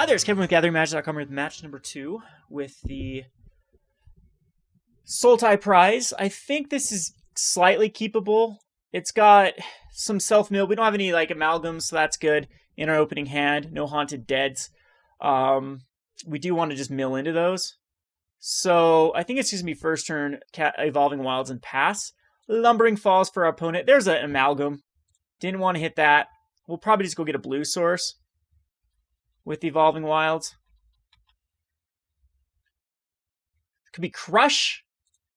Hi there, it's Kevin with GatheringMagic.com with match number 2 with the Sultai prize. I think this is slightly keepable. It's got some self-mill. We don't have any like amalgams, so that's good in our opening hand. No haunted deads. We do want to just mill into those. So I think it's just going to be first turn, Evolving Wilds and pass. Lumbering Falls for our opponent. There's an amalgam. Didn't want to hit that. We'll probably just go get a blue source with Evolving Wilds. Could be Crush.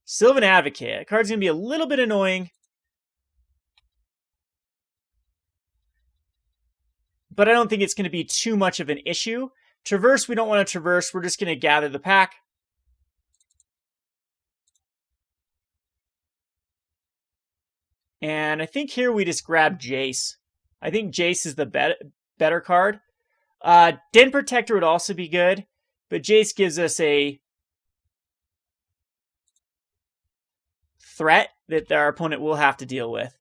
Sylvan Advocate. That card's going to be a little bit annoying. But I don't think it's going to be too much of an issue. Traverse, we don't want to traverse. We're just going to gather the pack. And I think here we just grab Jace. I think Jace is the better card. Den Protector would also be good, but Jace gives us a threat that our opponent will have to deal with.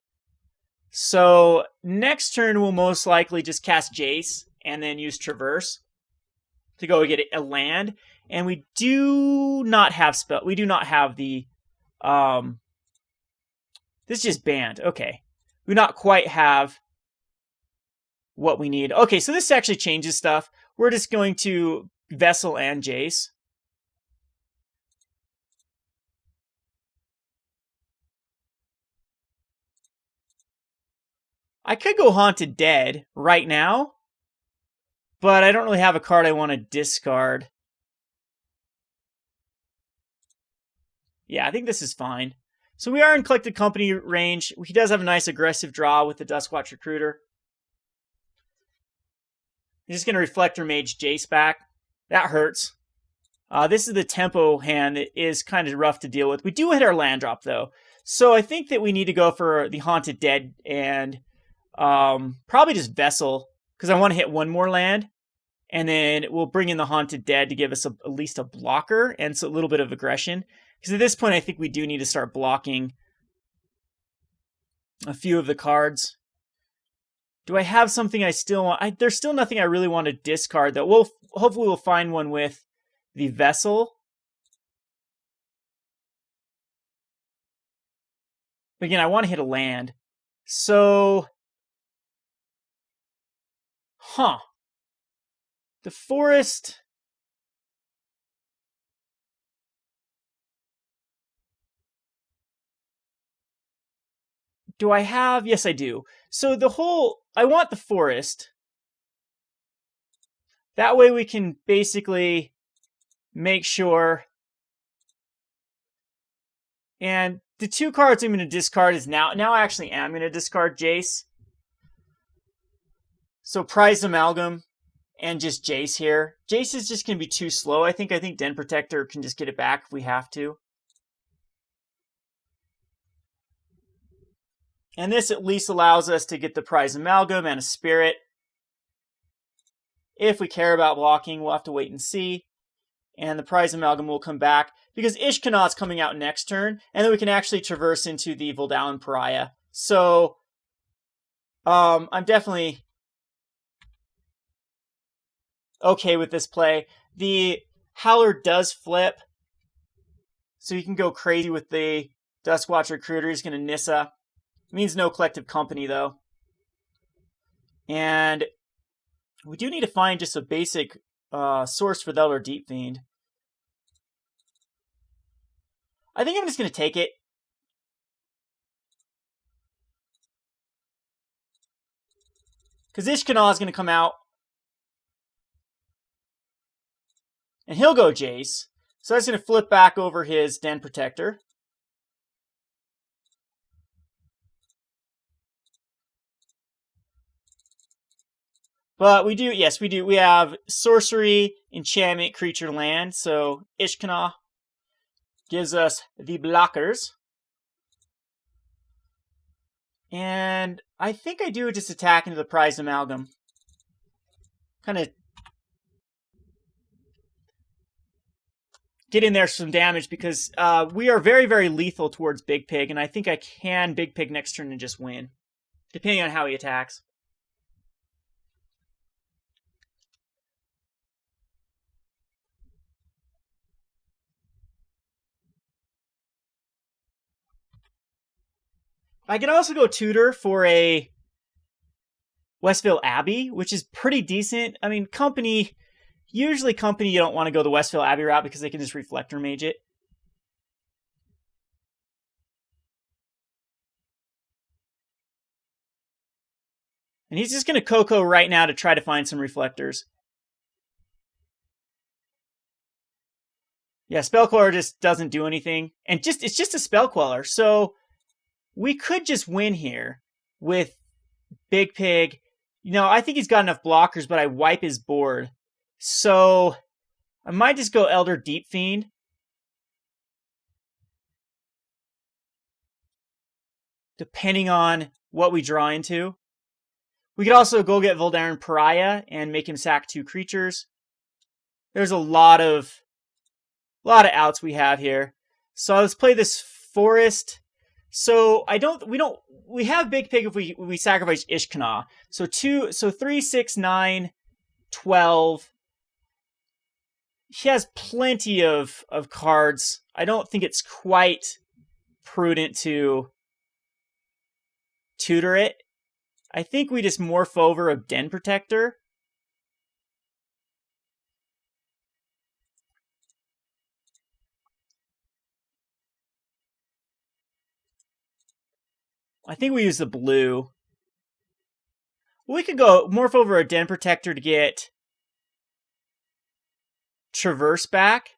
So next turn we'll most likely just cast Jace and then use Traverse to go get a land. And we do not have we do not have the this is just Bant. Okay. We do not quite have what we need. Okay, so this actually changes stuff. We're just going to Vessel and Jace. I could go Haunted Dead right now, but I don't really have a card I want to discard. Yeah, I think this is fine. So we are in Collected Company range. He does have a nice aggressive draw with the Duskwatch Recruiter. He's just going to Reflector Mage Jace back. That hurts. This is the tempo hand that is kind of rough to deal with. We do hit our land drop, though. So I think that we need to go for the Haunted Dead and probably just Vessel, because I want to hit one more land. And then we'll bring in the Haunted Dead to give us at least a blocker and so a little bit of aggression. Because at this point, I think we do need to start blocking a few of the cards. Do I have something I still want? There's still nothing I really want to discard, though. Hopefully we'll find one with the Vessel. But again, I want to hit a land. So, the Forest. Do I have? Yes, I do. So I want the Forest. That way we can basically make sure. And the two cards I'm going to discard is now I actually am going to discard Jace. So Prized Amalgam and just Jace here. Jace is just going to be too slow. I think Den Protector can just get it back if we have to. And this at least allows us to get the Prized Amalgam and a Spirit. If we care about blocking, we'll have to wait and see. And the Prized Amalgam will come back because Ishkanah is coming out next turn. And then we can actually traverse into the Voldaren Pariah. So, I'm definitely okay with this play. The Howler does flip. So you can go crazy with the Duskwatch Recruiter. He's going to Nissa. Means no Collective Company, though. And we do need to find just a basic source for the Elder Deep-Fiend. I think I'm just going to take it. Because Ishkanah is going to come out. And he'll go Jace. So that's going to flip back over his Den Protector. But we do, yes, we do. We have sorcery, enchantment, creature, land. So Ishkanah gives us the blockers. And I think I do just attack into the Prized Amalgam. Kind of get in there some damage because we are very, very lethal towards Big Pig. And I think I can Big Pig next turn and just win, depending on how he attacks. I could also go tutor for a Westvale Abbey, which is pretty decent. I mean, usually company you don't want to go the Westvale Abbey route because they can just Reflector Mage it. And he's just going to Coco right now to try to find some reflectors. Yeah, Spell Queller just doesn't do anything. And it's just a Spell Queller. So we could just win here with Big Pig. You know, I think he's got enough blockers, but I wipe his board. So I might just go Elder Deep-Fiend. Depending on what we draw into. We could also go get Voldaren Pariah and make him sack 2 creatures. There's a lot of outs we have here. So let's play this Forest. So we have Big Pig if we sacrifice Ishkanah. So 3, 6, 9, 12. He has plenty of cards. I don't think it's quite prudent to tutor it. I think we just morph over a Den Protector. I think we use the blue. We could go morph over a Den Protector to get Traverse back.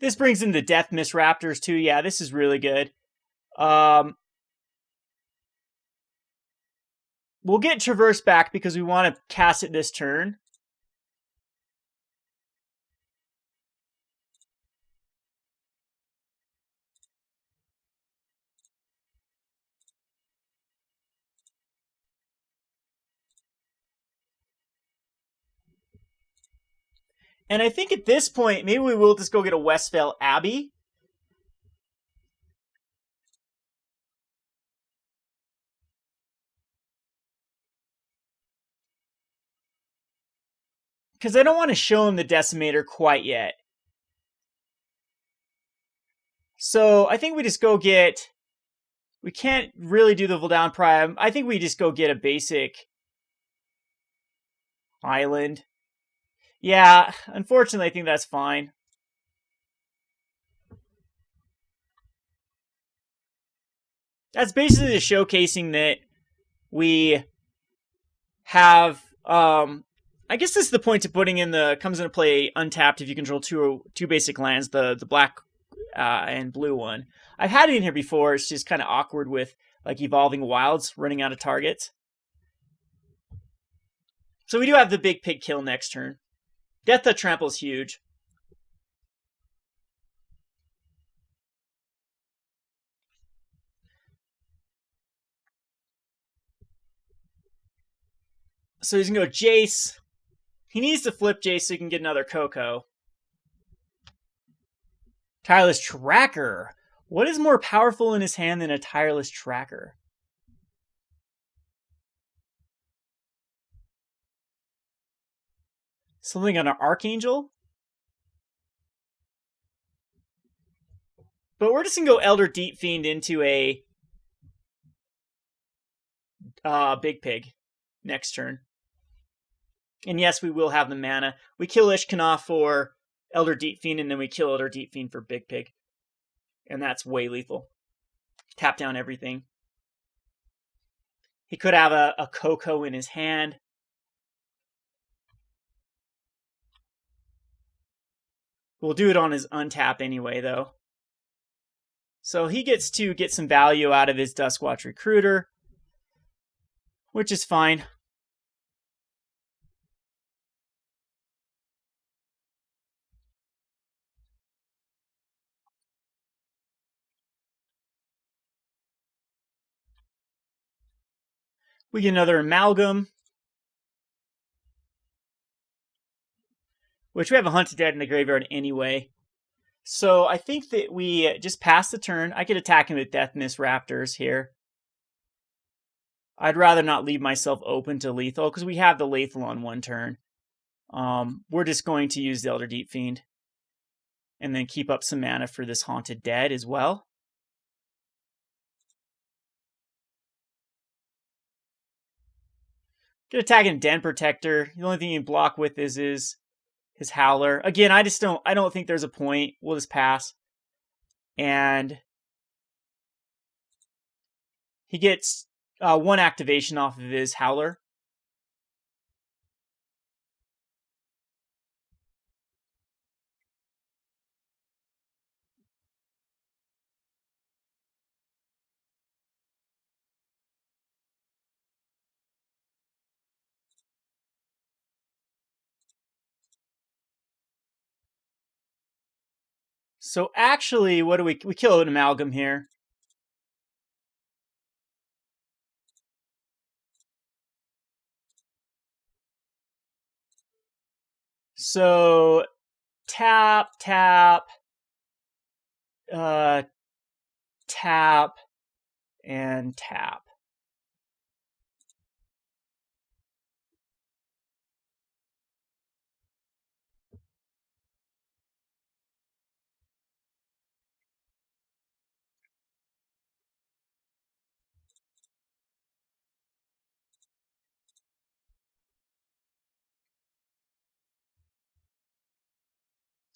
This brings in the Deathmist Raptors too. Yeah, this is really good. We'll get Traverse back because we want to cast it this turn. And I think at this point, maybe we will just go get a Westvale Abbey. Because I don't want to show him the Decimator quite yet. So I think we just go get... We can't really do the Voldaren Prime. I think we just go get a basic island. Yeah, unfortunately, I think that's fine. That's basically just showcasing that we have... I guess this is the point of putting in comes into play untapped if you control two basic lands, the black and blue one. I've had it in here before. It's just kind of awkward with like Evolving Wilds running out of targets. So we do have the Big Pig kill next turn. Death Touch Trample is huge. So he's going to go Jace. He needs to flip Jace so he can get another Coco. Tireless Tracker. What is more powerful in his hand than a Tireless Tracker? Something on an Archangel? But we're just going to go Elder Deep-Fiend into a Big Pig next turn. And yes, we will have the mana. We kill Ishkanah for Elder Deep-Fiend, and then we kill Elder Deep-Fiend for Big Pig. And that's way lethal. Tap down everything. He could have a Coco in his hand. We'll do it on his untap anyway, though. So he gets to get some value out of his Duskwatch Recruiter, which is fine. We get another Amalgam, which we have a Hunted Dead in the graveyard anyway. So I think that we just pass the turn. I could attack him with Deathmist Raptors here. I'd rather not leave myself open to lethal because we have the lethal on one turn. We're just going to use the Elder Deep-Fiend and then keep up some mana for this Haunted Dead as well. Good attacking Den Protector. The only thing you can block with is his Howler. Again, I don't think there's a point. We'll just pass. And he gets one activation off of his Howler. So actually, what do we kill an Amalgam here? So tap, tap, tap, and tap.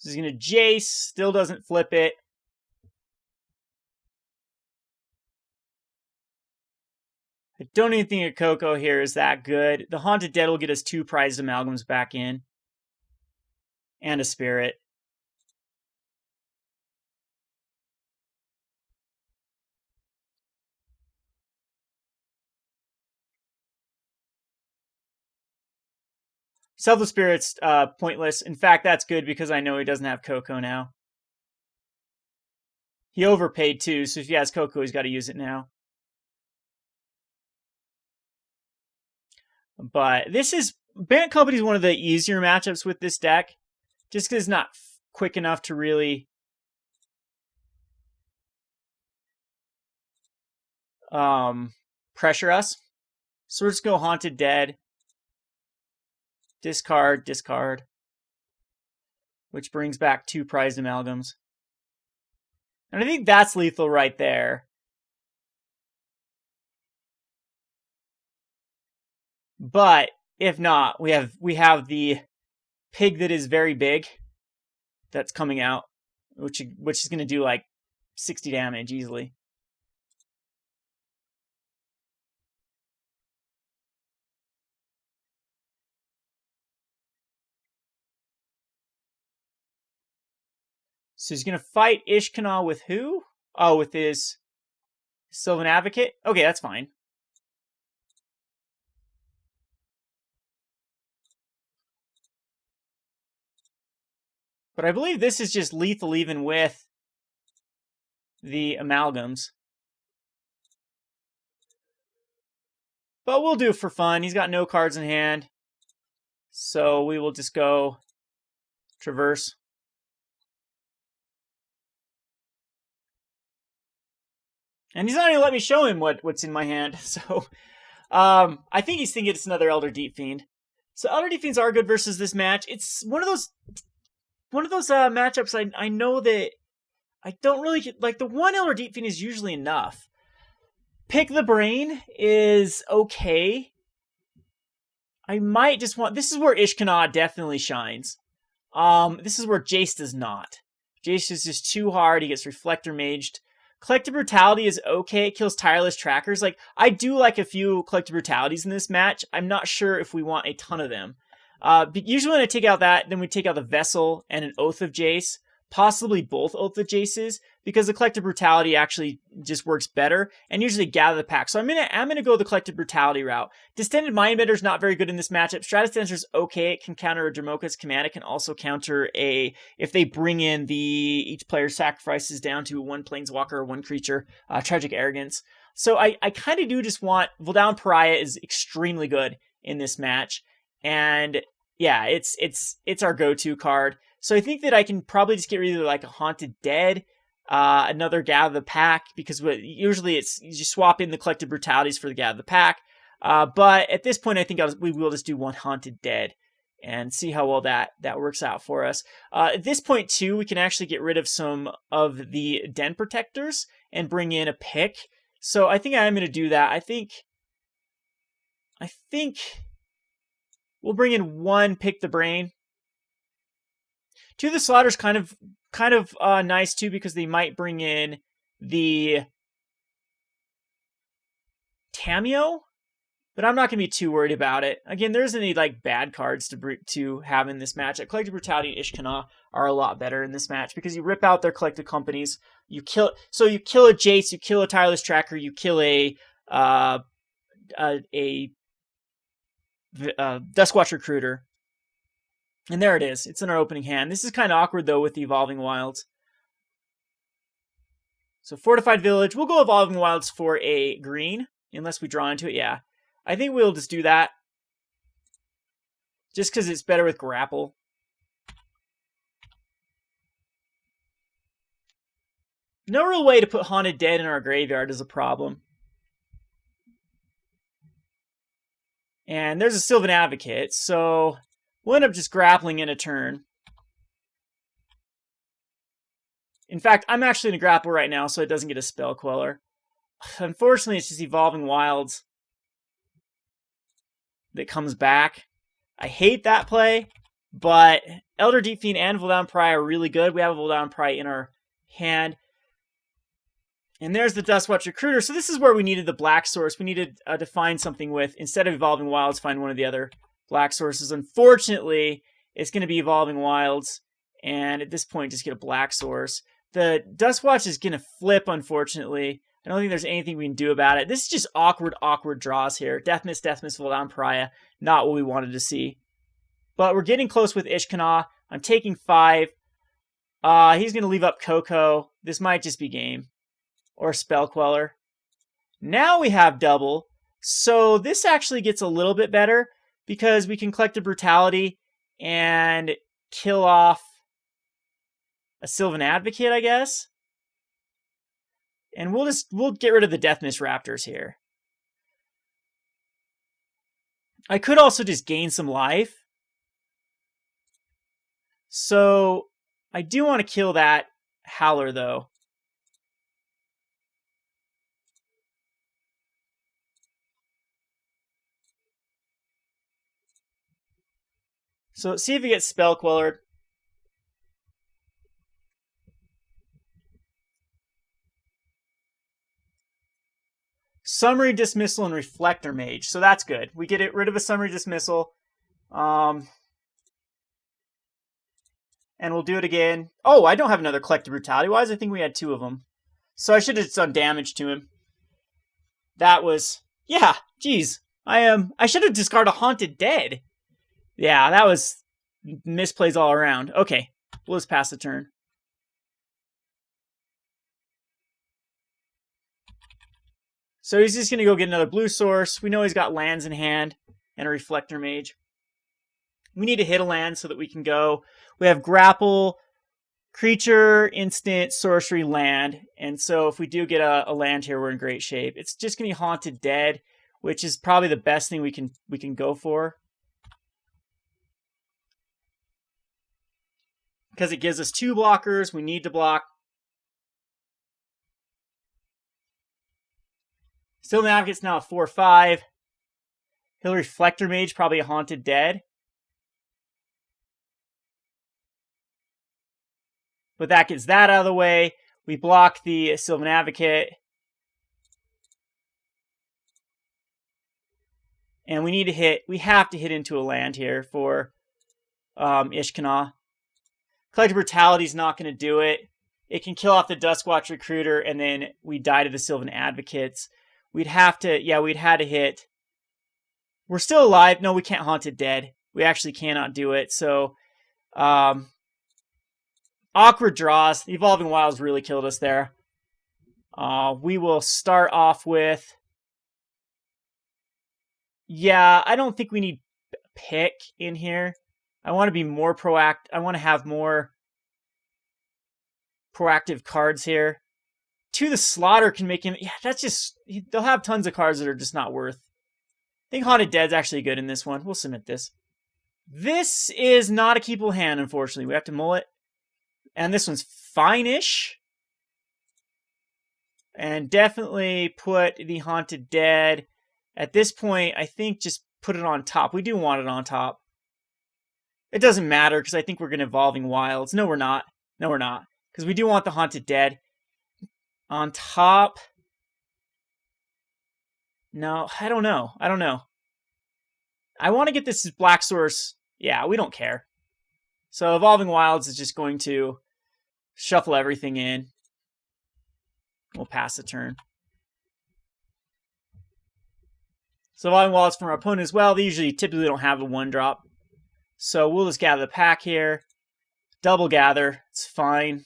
So he's going to Jace, still doesn't flip it. I don't even think a Coco here is that good. The Haunted Dead will get us 2 Prized Amalgams back in. And a Spirit. Selfless Spirit's pointless. In fact, that's good because I know he doesn't have Coco now. He overpaid too, so if he has Coco, he's got to use it now. But this is... Bant Company is one of the easier matchups with this deck. Just because it's not quick enough to really... pressure us. So we're just going to go Haunted Dead. Discard, discard. Which brings back 2 Prized Amalgams. And I think that's lethal right there. But if not, we have the pig that is very big that's coming out, which is going to do like 60 damage easily. So he's going to fight Ishkanah with who? Oh, with his Sylvan Advocate? Okay, that's fine. But I believe this is just lethal even with the Amalgams. But we'll do it for fun. He's got no cards in hand. So we will just go Traverse. And he's not even let me show him what's in my hand. So I think he's thinking it's another Elder Deep-Fiend. So Elder Deep-Fiends are good versus this match. It's one of those matchups I know that I don't really like. The one Elder Deep-Fiend is usually enough. Pick the Brain is okay. I might just want... This is where Ishkanah definitely shines. This is where Jace does not. Jace is just too hard. He gets Reflector Maged. Collective Brutality is okay. It kills Tireless Trackers. Like, I do like a few Collective Brutalities in this match. I'm not sure if we want a ton of them. But usually when I take out that, then we take out the Vessel and an Oath of Jace. Possibly both Oath of Jaces, because the Collective Brutality actually just works better, and usually gather the pack. So I'm gonna go the Collective Brutality route. Distended Mindbender is not very good in this matchup. Stratus Dancer is okay. It can counter a Dromoka's command. It can also counter if they bring in each player sacrifices down to 1 Planeswalker or 1 creature, Tragic Arrogance. So I kind of do just want... Voldaren Pariah is extremely good in this match, and yeah, it's our go-to card. So I think that I can probably just get rid of like a Haunted Dead, another Gather the Pack, because usually it's you just swap in the Collective Brutalities for the Gather the Pack. But at this point, I think we will just do one Haunted Dead and see how well that works out for us. At this point, too, we can actually get rid of some of the Den Protectors and bring in a pick. So I think I'm going to do that. I think we'll bring in one Pick the Brain. Two of the Slaughters kind of nice too, because they might bring in the Tamiyo, but I'm not going to be too worried about it. Again, there isn't any like bad cards to have in this match. Collective Brutality and Ishkanah are a lot better in this match because you rip out their collective companies. You kill a Jace, you kill a Tireless Tracker, you kill a Duskwatch Recruiter. And there it is. It's in our opening hand. This is kind of awkward, though, with the Evolving Wilds. So Fortified Village. We'll go Evolving Wilds for a green, unless we draw into it. Yeah. I think we'll just do that. Just because it's better with Grapple. No real way to put Haunted Dead in our graveyard is a problem. And there's a Sylvan Advocate, so we'll end up just grappling in a turn. In fact, I'm actually going to grapple right now so it doesn't get a Spell Queller. Unfortunately, it's just Evolving Wilds that comes back. I hate that play, but Elder Deep-Fiend and Voldaren Pariah are really good. We have a Voldaren Pariah in our hand. And there's the Duskwatch Recruiter. So this is where we needed the black source. We needed to find something with, instead of Evolving Wilds, find one of the other black sources. Unfortunately, it's going to be Evolving Wilds. And at this point, just get a black source. The Duskwatch is going to flip, unfortunately. I don't think there's anything we can do about it. This is just awkward draws here. Deathmist, Voldaren Pariah. Not what we wanted to see. But we're getting close with Ishkanah. I'm taking 5. He's going to leave up Coco. This might just be game. Or Spell Queller. Now we have double. So this actually gets a little bit better because we can Collective Brutality and kill off a Sylvan Advocate, I guess. And we'll get rid of the Deathmist Raptors here. I could also just gain some life. So I do want to kill that Howler though. So let's see if he gets Spell Quellered. Summary Dismissal and Reflector Mage. So that's good. We get rid of a Summary Dismissal. And we'll do it again. Oh, I don't have another Collective Brutality. Why does I think we had 2 of them? So I should have done damage to him. That was... Yeah, geez. I should have discarded a Haunted Dead. Yeah, that was misplays all around. Okay, we'll just pass the turn. So he's just going to go get another blue source. We know he's got lands in hand and a Reflector Mage. We need to hit a land so that we can go. We have Grapple, Creature, Instant, Sorcery, Land. And so if we do get a land here, we're in great shape. It's just going to be Haunted Dead, which is probably the best thing we can go for. Because it gives us 2 blockers. We need to block. Sylvan Advocate's now a 4/5. He'll Reflector Mage, probably a Haunted Dead. But that gets that out of the way. We block the Sylvan Advocate. And we need to hit, we have to hit into a land here for Ishkanah. Collective Brutality is not going to do it. It can kill off the Duskwatch Recruiter, and then we die to the Sylvan Advocates. We'd had to hit. We're still alive. No, we can't Haunted Dead. We actually cannot do it. So, awkward draws. The Evolving Wilds really killed us there. We will start off with... Yeah, I don't think we need pick in here. I want to be more proactive. I want to have more proactive cards here. To the Slaughter can make him... Yeah, that's just... They'll have tons of cards that are just not worth. I think Haunted Dead's actually good in this one. We'll submit this. This is not a keepable hand, unfortunately. We have to mull it. And this one's fine-ish. And definitely put the Haunted Dead. At this point, I think just put it on top. We do want it on top. It doesn't matter, because I think we're going to Evolving Wilds. No, we're not. No, we're not. Because we do want the Haunted Dead. On top... No, I don't know. I don't know. I want to get this as Black Source. Yeah, we don't care. So Evolving Wilds is just going to shuffle everything in. We'll pass the turn. So Evolving Wilds from our opponent as well. They usually typically don't have a 1-drop. So we'll just gather the pack here. Double gather. It's fine.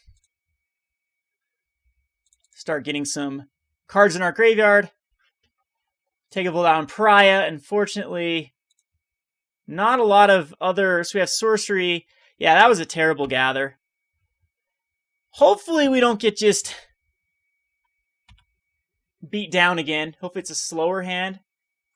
Start getting some cards in our graveyard. Take a Voldaren Pariah. Unfortunately, not a lot of other... So we have Sorcery. Yeah, that was a terrible gather. Hopefully we don't get just beat down again. Hopefully it's a slower hand.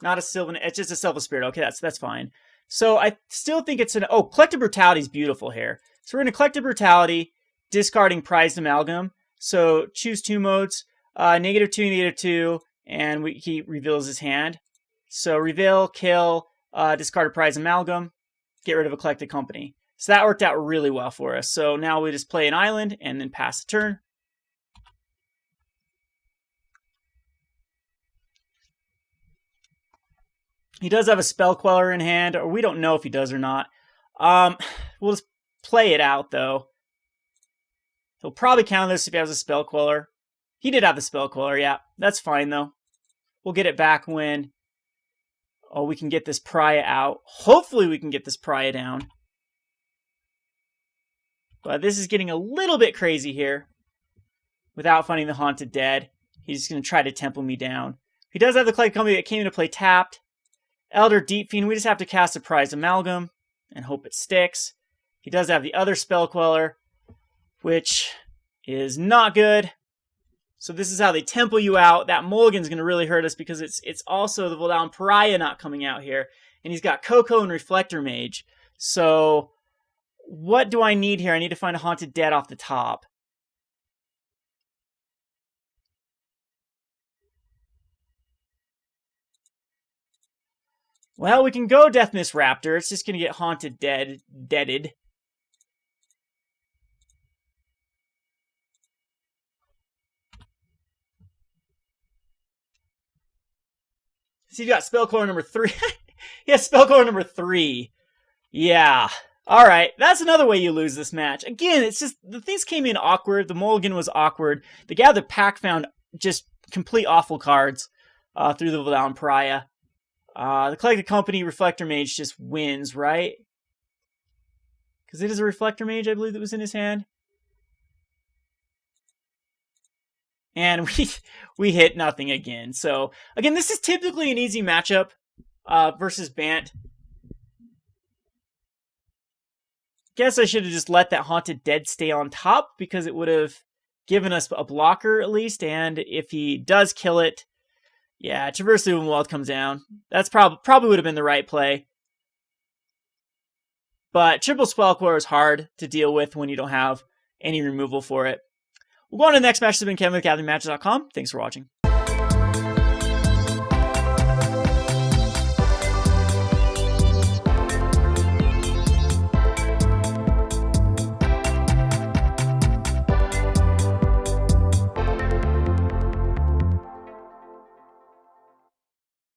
Not a Sylvan... It's just a Self of Spirit. Okay, that's fine. So I still think it's an... Oh, Collective Brutality is beautiful here. So we're going to Collective Brutality, discarding Prized Amalgam. So choose 2 modes. -2, -2, and he reveals his hand. So reveal, kill, discard a Prized Amalgam, get rid of a Collected Company. So that worked out really well for us. So now we just play an island and then pass the turn. He does have a Spell Queller in hand, or we don't know if he does or not. We'll just play it out, though. He'll probably counter this if he has a Spell Queller. He did have the Spell Queller, yeah. That's fine, though. We'll get it back when... Oh, we can get this Pariah out. Hopefully we can get this Pariah down. But this is getting a little bit crazy here. Without finding the Haunted Dead. He's just going to try to temple me down. He does have the Collected Company that came into play tapped. Elder Deep-Fiend, we just have to cast a Prized Amalgam and hope it sticks. He does have the other Spell Queller, which is not good. So this is how they temple you out. That mulligan's going to really hurt us because it's also the Voldaren Pariah not coming out here. And he's got Coco and Reflector Mage. So what do I need here? I need to find a Haunted Dead off the top. Well, we can go Deathmist Raptor. It's just going to get Haunted Deaded. So you got Spellcore number 3. Yeah, Spellcore number 3. Yeah. Alright, that's another way you lose this match. Again, it's just, the things came in awkward. The mulligan was awkward. The guy the pack found just complete awful cards through the Voldaren Pariah. The Collected Company Reflector Mage just wins, right? Because it is a Reflector Mage, I believe, that was in his hand. And we hit nothing again. So, again, this is typically an easy matchup versus Bant. Guess I should have just let that Haunted Dead stay on top because it would have given us a blocker at least. And if he does kill it, yeah, Traverse the Ulvenwald comes down. That's probably would have been the right play. But triple Spellcore is hard to deal with when you don't have any removal for it. We'll go on to the next match. This has been Kevin with GatheringMatches.com. Thanks for watching.